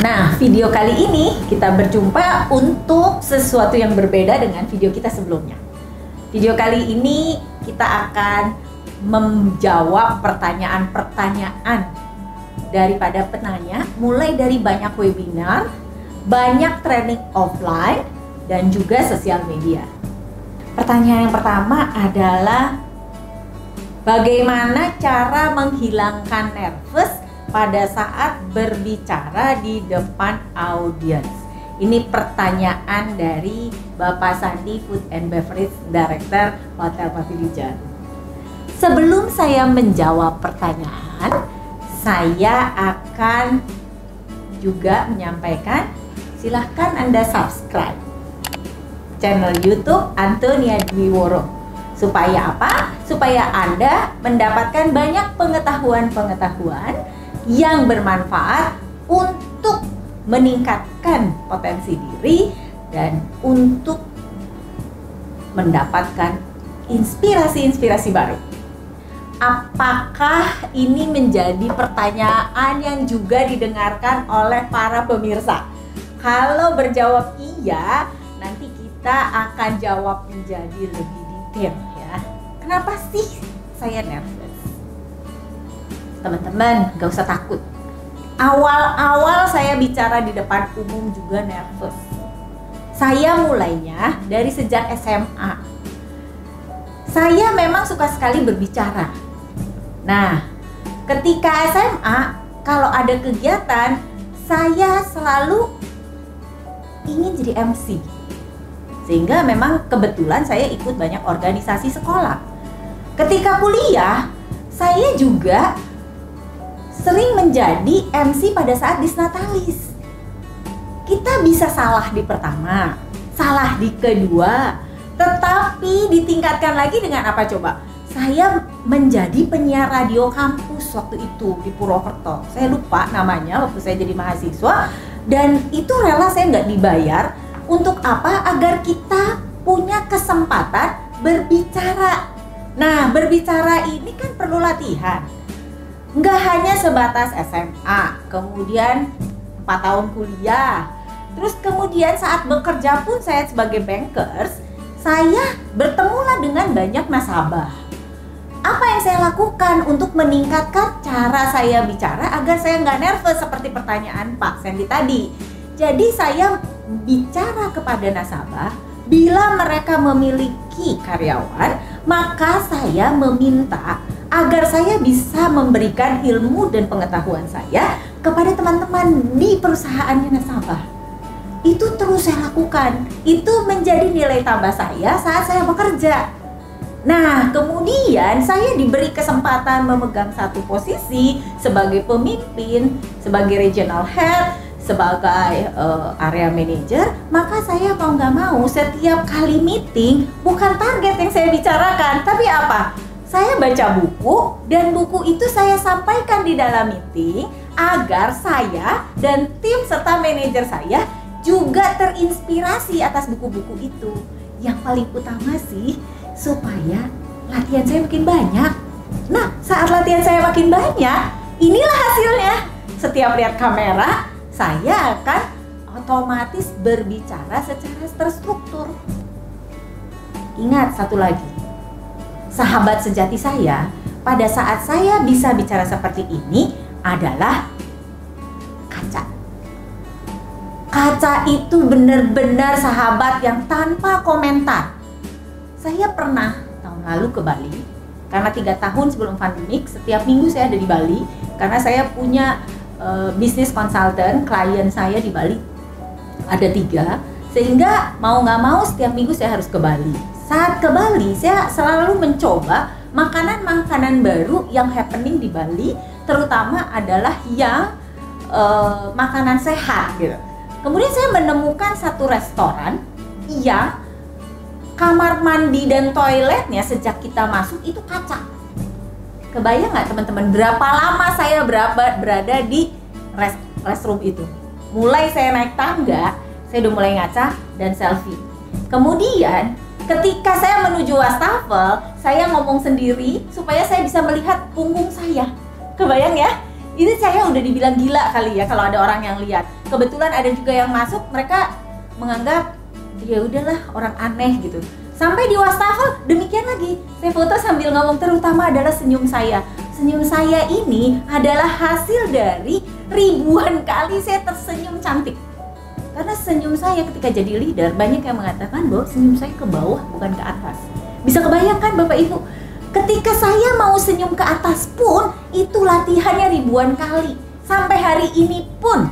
Nah, video kali ini kita berjumpa untuk sesuatu yang berbeda dengan video kita sebelumnya. Video kali ini kita akan menjawab pertanyaan-pertanyaan daripada penanya, mulai dari banyak webinar, banyak training offline, dan juga sosial media. Pertanyaan yang pertama adalah bagaimana cara menghilangkan nervous pada saat berbicara di depan audiens? Ini pertanyaan dari Bapak Sandi, Food and Beverage Director Hotel Pavilion. Sebelum saya menjawab pertanyaan, saya akan juga menyampaikan, silahkan Anda subscribe channel YouTube Antonia Dwi Woro. Supaya apa? Supaya Anda mendapatkan banyak pengetahuan-pengetahuan yang bermanfaat untuk meningkatkan potensi diri dan untuk mendapatkan inspirasi-inspirasi baru. Apakah ini menjadi pertanyaan yang juga didengarkan oleh para pemirsa? Kalau berjawab iya, nanti kita akan jawab menjadi lebih detail ya. Kenapa sih saya nervous? Teman-teman, gak usah takut. Awal-awal saya bicara di depan umum juga nervous. Saya mulainya dari sejak SMA. Saya memang suka sekali berbicara. Nah, ketika SMA, kalau ada kegiatan, saya selalu ingin jadi MC. Sehingga memang kebetulan saya ikut banyak organisasi sekolah. Ketika kuliah, saya juga sering menjadi MC pada saat disnatalis. Kita bisa salah di pertama, salah di kedua, tetapi ditingkatkan lagi dengan apa coba? Saya menjadi penyiar radio kampus waktu itu di Purwokerto. Saya lupa namanya waktu saya jadi mahasiswa, dan itu rela saya nggak dibayar. Untuk apa? Agar kita punya kesempatan berbicara. Nah, berbicara ini kan perlu latihan. Nggak hanya sebatas SMA, kemudian 4 tahun kuliah, terus kemudian saat bekerja pun saya sebagai bankers, saya bertemulah dengan banyak nasabah. Apa yang saya lakukan untuk meningkatkan cara saya bicara agar saya nggak nervous seperti pertanyaan Pak Sandy tadi? Jadi saya bicara kepada nasabah, bila mereka memiliki karyawan, maka saya meminta agar saya bisa memberikan ilmu dan pengetahuan saya kepada teman-teman di perusahaannya nasabah. Itu terus saya lakukan. Itu menjadi nilai tambah saya saat saya bekerja. Nah, kemudian saya diberi kesempatan memegang satu posisi sebagai pemimpin, sebagai regional head, sebagai area manager. Maka saya mau nggak mau setiap kali meeting bukan target yang saya bicarakan, tapi apa? Saya baca buku, dan buku itu saya sampaikan di dalam meeting agar saya dan tim serta manajer saya juga terinspirasi atas buku-buku itu. Yang paling utama sih supaya latihan saya makin banyak. Nah, saat latihan saya makin banyak, inilah hasilnya. Setiap lihat kamera, saya akan otomatis berbicara secara terstruktur. Ingat satu lagi. Sahabat sejati saya, pada saat saya bisa bicara seperti ini adalah kaca. Kaca itu benar-benar sahabat yang tanpa komentar. Saya pernah tahun lalu ke Bali, karena 3 tahun sebelum pandemik, setiap minggu saya ada di Bali, karena saya punya bisnis konsultan, klien saya di Bali ada 3, sehingga mau nggak mau setiap minggu saya harus ke Bali. Saat ke Bali, saya selalu mencoba makanan-makanan baru yang happening di Bali, terutama adalah yang makanan sehat gitu. Kemudian saya menemukan satu restoran yang kamar mandi dan toiletnya sejak kita masuk itu kaca. Kebayang nggak teman-teman berapa lama saya berada di restroom itu? Mulai saya naik tangga, saya udah mulai ngaca dan selfie. Kemudian ketika saya menuju wastafel, saya ngomong sendiri supaya saya bisa melihat punggung saya. Kebayang ya? Itu saya udah dibilang gila kali ya kalau ada orang yang lihat. Kebetulan ada juga yang masuk, mereka menganggap ya udahlah orang aneh gitu. Sampai di wastafel demikian lagi. Saya foto sambil ngomong, terutama adalah senyum saya. Senyum saya ini adalah hasil dari ribuan kali saya tersenyum cantik. Karena senyum saya ketika jadi leader, banyak yang mengatakan bahwa senyum saya ke bawah bukan ke atas. Bisa kebayangkan Bapak Ibu, ketika saya mau senyum ke atas pun, itu latihannya ribuan kali. Sampai hari ini pun,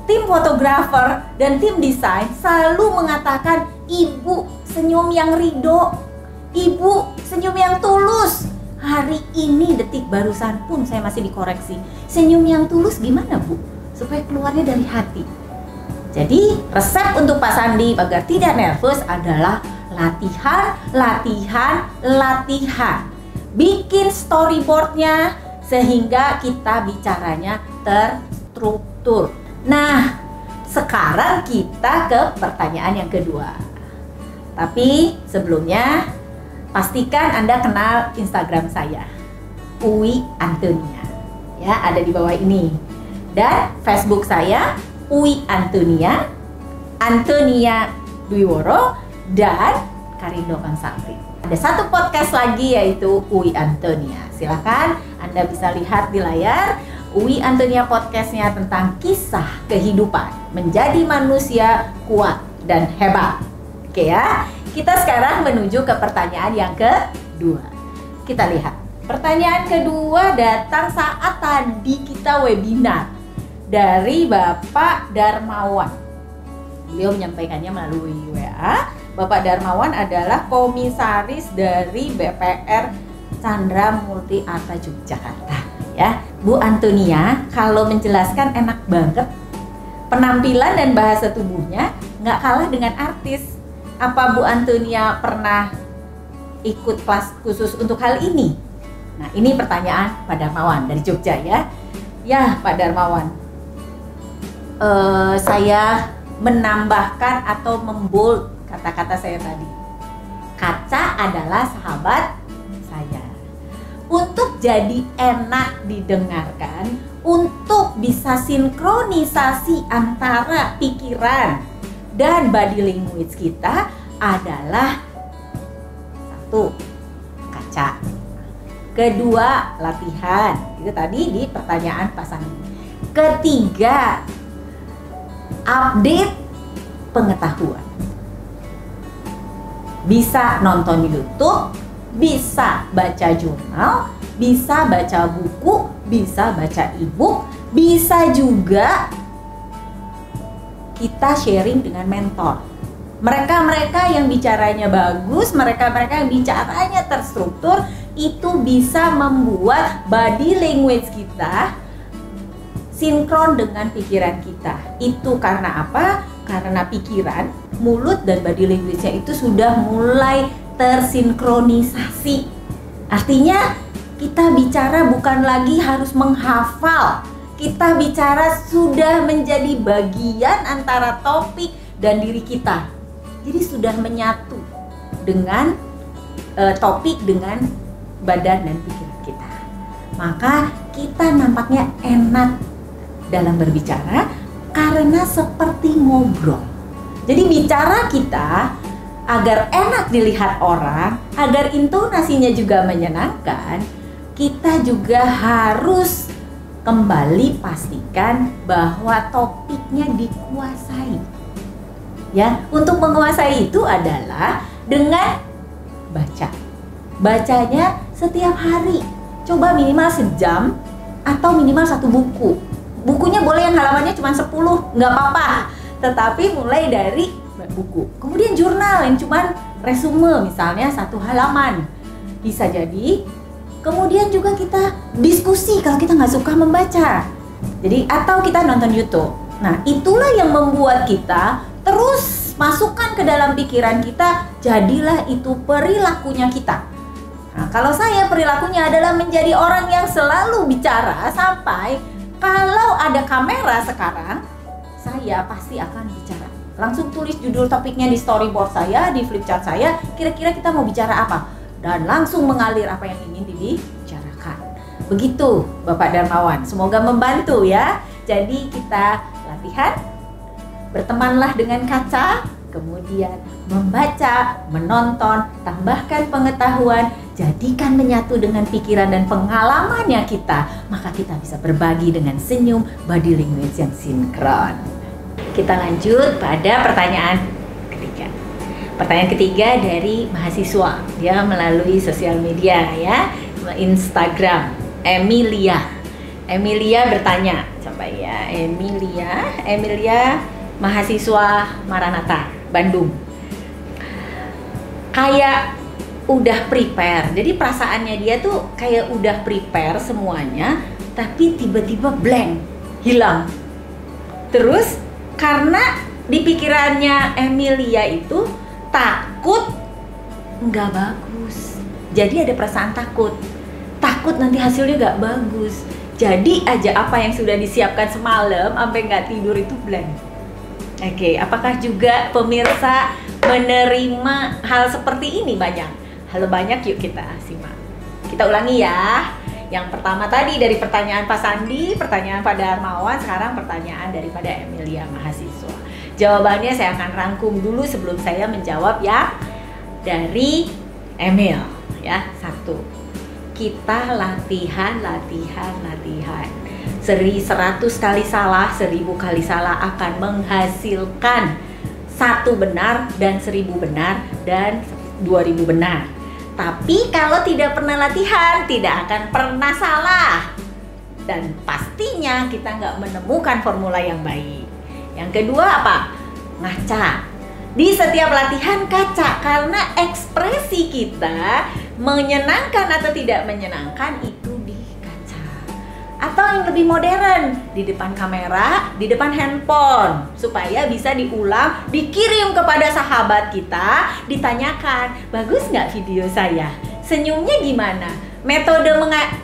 tim fotografer dan tim desain selalu mengatakan, Ibu senyum yang ridho, Ibu senyum yang tulus. Hari ini detik barusan pun saya masih dikoreksi. Senyum yang tulus gimana Bu? Supaya keluarnya dari hati. Jadi resep untuk Pak Sandi agar tidak nervous adalah latihan, latihan, latihan. Bikin storyboardnya sehingga kita bicaranya terstruktur. Nah, sekarang kita ke pertanyaan yang kedua. Tapi sebelumnya, pastikan Anda kenal Instagram saya, Uwi Antonia. Ya, ada di bawah ini. Dan Facebook saya, Uwi Antonia, Antonia Dwiworo, dan Karindo Kansapri. Ada satu podcast lagi yaitu Uwi Antonia. Silakan Anda bisa lihat di layar. Uwi Antonia podcastnya tentang kisah kehidupan menjadi manusia kuat dan hebat. Oke ya, kita sekarang menuju ke pertanyaan yang kedua. Kita lihat. Pertanyaan kedua datang saat tadi kita webinar dari Bapak Darmawan. Beliau menyampaikannya melalui WA. Bapak Darmawan adalah komisaris dari BPR Chandra Multi Arta Yogyakarta. Ya, Bu Antonia kalau menjelaskan enak banget. Penampilan dan bahasa tubuhnya nggak kalah dengan artis. Apa Bu Antonia pernah ikut kelas khusus untuk hal ini? Nah, ini pertanyaan Pak Darmawan dari Jogja ya. Ya, Pak Darmawan. Saya menambahkan atau membold kata-kata saya tadi. Kaca adalah sahabat saya. Untuk jadi enak didengarkan, untuk bisa sinkronisasi antara pikiran dan body language kita adalah satu, kaca. Kedua, latihan. Itu tadi di pertanyaan Pak Sandi. Ketiga, update pengetahuan. Bisa nonton YouTube, bisa baca jurnal, bisa baca buku, bisa baca e-book, bisa juga kita sharing dengan mentor. Mereka-mereka yang bicaranya bagus, mereka-mereka yang bicaranya terstruktur, itu bisa membuat body language kita sinkron dengan pikiran kita. Itu karena apa? Karena pikiran, mulut, dan body language-nya itu sudah mulai tersinkronisasi. Artinya kita bicara bukan lagi harus menghafal. Kita bicara sudah menjadi bagian antara topik dan diri kita. Jadi sudah menyatu dengan topik dengan badan dan pikiran kita. Maka kita nampaknya enak dalam berbicara karena seperti ngobrol. Jadi bicara kita agar enak dilihat orang, agar intonasinya juga menyenangkan, kita juga harus kembali pastikan bahwa topiknya dikuasai. Ya, untuk menguasai itu adalah dengan baca. Bacanya setiap hari. Coba minimal sejam atau minimal satu buku. Bukunya boleh yang halamannya cuma 10, nggak apa-apa. Tetapi mulai dari buku. Kemudian jurnal yang cuma resume misalnya 1 halaman. Bisa jadi. Kemudian juga kita diskusi kalau kita nggak suka membaca. Jadi atau kita nonton YouTube. Nah, itulah yang membuat kita terus masukkan ke dalam pikiran kita, jadilah itu perilakunya kita. Nah, kalau saya perilakunya adalah menjadi orang yang selalu bicara sampai kalau ada kamera sekarang, saya pasti akan bicara. Langsung tulis judul topiknya di storyboard saya, di flip chart saya, kira-kira kita mau bicara apa? Dan langsung mengalir apa yang ingin dibicarakan. Begitu Bapak Darmawan, semoga membantu ya. Jadi kita latihan, bertemanlah dengan kaca, kemudian membaca, menonton, tambahkan pengetahuan, jadikan menyatu dengan pikiran dan pengalamannya kita, maka kita bisa berbagi dengan senyum, body language yang sinkron. Kita lanjut pada pertanyaan ketiga. Pertanyaan ketiga dari mahasiswa, dia melalui sosial media ya, Instagram. Emilia bertanya, coba ya, Emilia mahasiswa Maranatha, Bandung. Kayak udah prepare, jadi perasaannya dia tuh kayak udah prepare semuanya, tapi tiba-tiba blank, hilang. Terus karena di pikirannya Emilia itu takut nggak bagus, jadi ada perasaan takut nanti hasilnya nggak bagus. Jadi aja apa yang sudah disiapkan semalam sampai nggak tidur itu blank. Oke, apakah juga pemirsa menerima hal seperti ini banyak? Hal banyak, yuk kita simak. Kita ulangi ya. Yang pertama tadi dari pertanyaan Pak Sandi, pertanyaan Pak Darmawan, sekarang pertanyaan daripada Emilia mahasiswa. Jawabannya saya akan rangkum dulu sebelum saya menjawab ya dari Emil ya. 1. Kita latihan. 100 kali salah, 1000 kali salah akan menghasilkan 1 benar dan 1000 benar dan 2000 benar. Tapi kalau tidak pernah latihan, tidak akan pernah salah. Dan pastinya kita nggak menemukan formula yang baik. Yang kedua apa? Ngaca. Di setiap latihan kaca, karena ekspresi kita menyenangkan atau tidak menyenangkan itu di kaca. Atau yang lebih modern, di depan kamera, di depan handphone, supaya bisa diulang, dikirim kepada sahabat kita, ditanyakan, bagus nggak video saya? Senyumnya gimana? Metode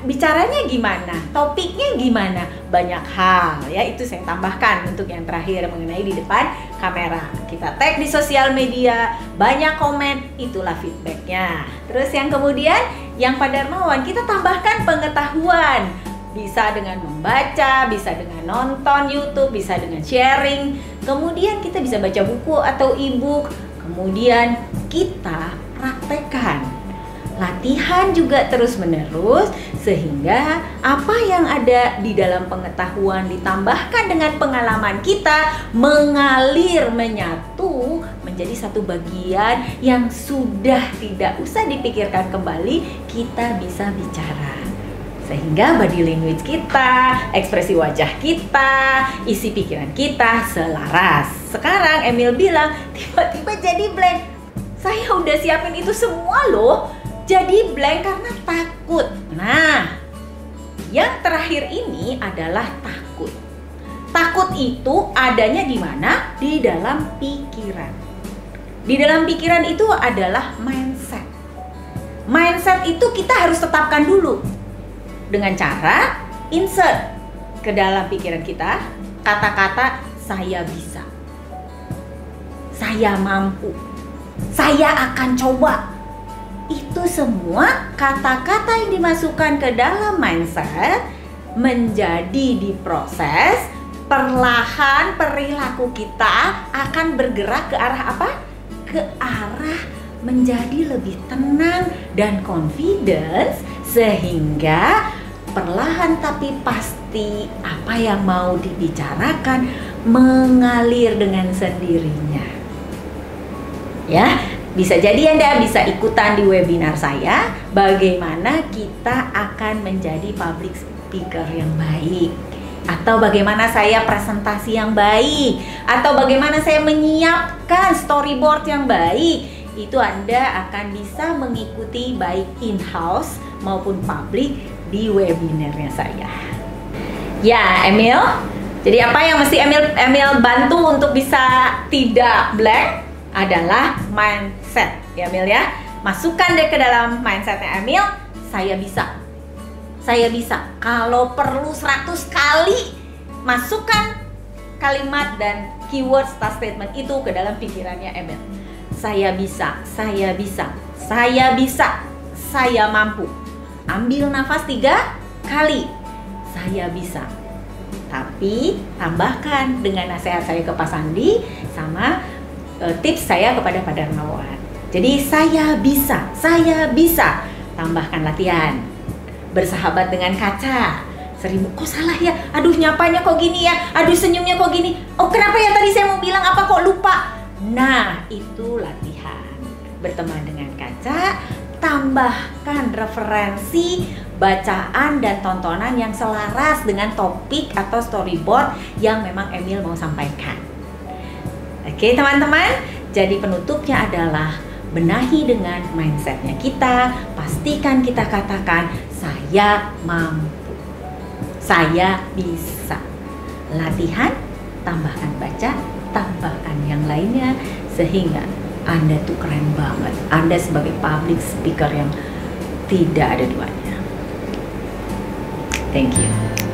bicaranya gimana? Topiknya gimana? Banyak hal ya, itu saya tambahkan untuk yang terakhir mengenai di depan kamera. Kita tag di sosial media, banyak komen, itulah feedbacknya. Terus yang kemudian, yang Pak Darmawan, kita tambahkan pengetahuan. Bisa dengan membaca, bisa dengan nonton YouTube, bisa dengan sharing. Kemudian kita bisa baca buku atau e-book. Kemudian kita praktekkan. Latihan juga terus-menerus sehingga apa yang ada di dalam pengetahuan ditambahkan dengan pengalaman kita mengalir, menyatu menjadi satu bagian yang sudah tidak usah dipikirkan kembali, kita bisa bicara. Sehingga body language kita, ekspresi wajah kita, isi pikiran kita selaras. Sekarang Emil bilang, tiba-tiba jadi blank. Saya udah siapin itu semua loh. Jadi blank karena takut. Nah, yang terakhir ini adalah takut. Takut itu adanya di mana? Di dalam pikiran. Di dalam pikiran itu adalah mindset. Mindset itu kita harus tetapkan dulu dengan cara insert ke dalam pikiran kita kata-kata saya bisa, saya mampu, saya akan coba. Itu semua kata-kata yang dimasukkan ke dalam mindset menjadi diproses, perlahan perilaku kita akan bergerak ke arah apa? Ke arah menjadi lebih tenang dan confidence, sehingga perlahan tapi pasti apa yang mau dibicarakan mengalir dengan sendirinya. Ya. Bisa jadi Anda bisa ikutan di webinar saya, bagaimana kita akan menjadi public speaker yang baik, atau bagaimana saya presentasi yang baik, atau bagaimana saya menyiapkan storyboard yang baik. Itu Anda akan bisa mengikuti baik in-house maupun public di webinarnya saya. Ya, Emil. Jadi apa yang mesti Emil bantu untuk bisa tidak blank adalah mindset ya Emil ya. Masukkan deh ke dalam mindsetnya Emil, saya bisa. Saya bisa. Kalau perlu 100 kali masukkan kalimat dan keyword start statement itu ke dalam pikirannya Emil. Saya bisa, saya bisa, saya bisa, saya mampu. Ambil nafas 3 sekali, saya bisa. Tapi tambahkan dengan nasihat saya ke Pak Sandi sama tips saya kepada Pak Darmawan. Jadi saya bisa. Tambahkan latihan. Bersahabat dengan kaca. 1000, kok salah ya? Aduh, nyapanya kok gini ya? Aduh, senyumnya kok gini? Oh, kenapa ya tadi saya mau bilang apa kok lupa? Nah, itu latihan. Berteman dengan kaca, tambahkan referensi, bacaan dan tontonan yang selaras dengan topik atau storyboard yang memang Emil mau sampaikan. Oke, teman-teman, jadi penutupnya adalah benahi dengan mindsetnya kita. Pastikan kita katakan, saya mampu. Saya bisa. Latihan, tambahkan baca, tambahkan yang lainnya, sehingga Anda tuh keren banget. Anda sebagai public speaker yang tidak ada duanya. Thank you.